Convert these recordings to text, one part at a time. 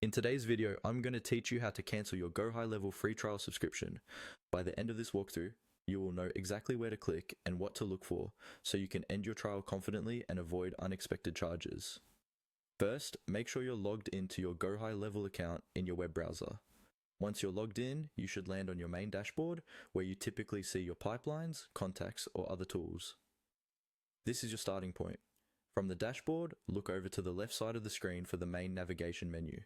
In today's video, I'm going to teach you how to cancel your Go High Level free trial subscription. By the end of this walkthrough, you will know exactly where to click and what to look for so you can end your trial confidently and avoid unexpected charges. First, make sure you're logged into your Go High Level account in your web browser. Once you're logged in, you should land on your main dashboard where you typically see your pipelines, contacts, or other tools. This is your starting point. From the dashboard, look over to the left side of the screen for the main navigation menu.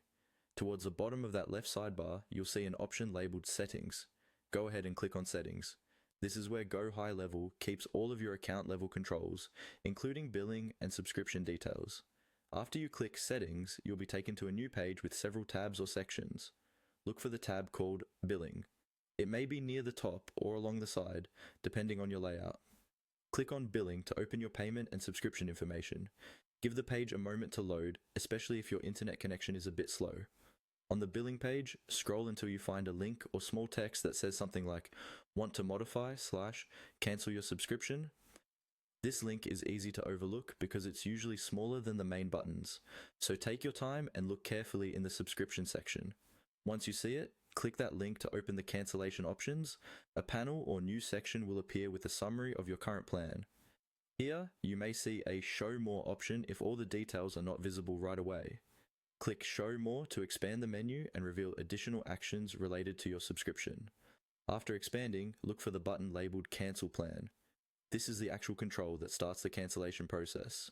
Towards the bottom of that left sidebar, you'll see an option labeled Settings. Go ahead and click on Settings. This is where Go High Level keeps all of your account level controls, including billing and subscription details. After you click Settings, you'll be taken to a new page with several tabs or sections. Look for the tab called Billing. It may be near the top or along the side, depending on your layout. Click on Billing to open your payment and subscription information. Give the page a moment to load, especially if your internet connection is a bit slow. On the billing page, scroll until you find a link or small text that says something like, "Want to modify / cancel your subscription?" This link is easy to overlook because it's usually smaller than the main buttons, so take your time and look carefully in the subscription section. Once you see it, click that link to open the cancellation options. A panel or new section will appear with a summary of your current plan. Here, you may see a Show More option if all the details are not visible right away. Click Show More to expand the menu and reveal additional actions related to your subscription. After expanding, look for the button labeled Cancel Plan. This is the actual control that starts the cancellation process.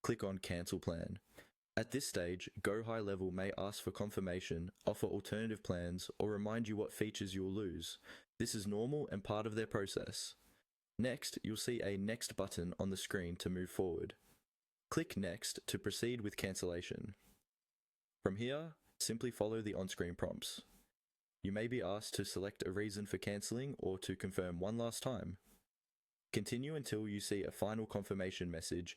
Click on Cancel Plan. At this stage, Go High Level may ask for confirmation, offer alternative plans, or remind you what features you will lose. This is normal and part of their process. Next, you'll see a Next button on the screen to move forward. Click Next to proceed with cancellation. From here, simply follow the on-screen prompts. You may be asked to select a reason for cancelling or to confirm one last time. Continue until you see a final confirmation message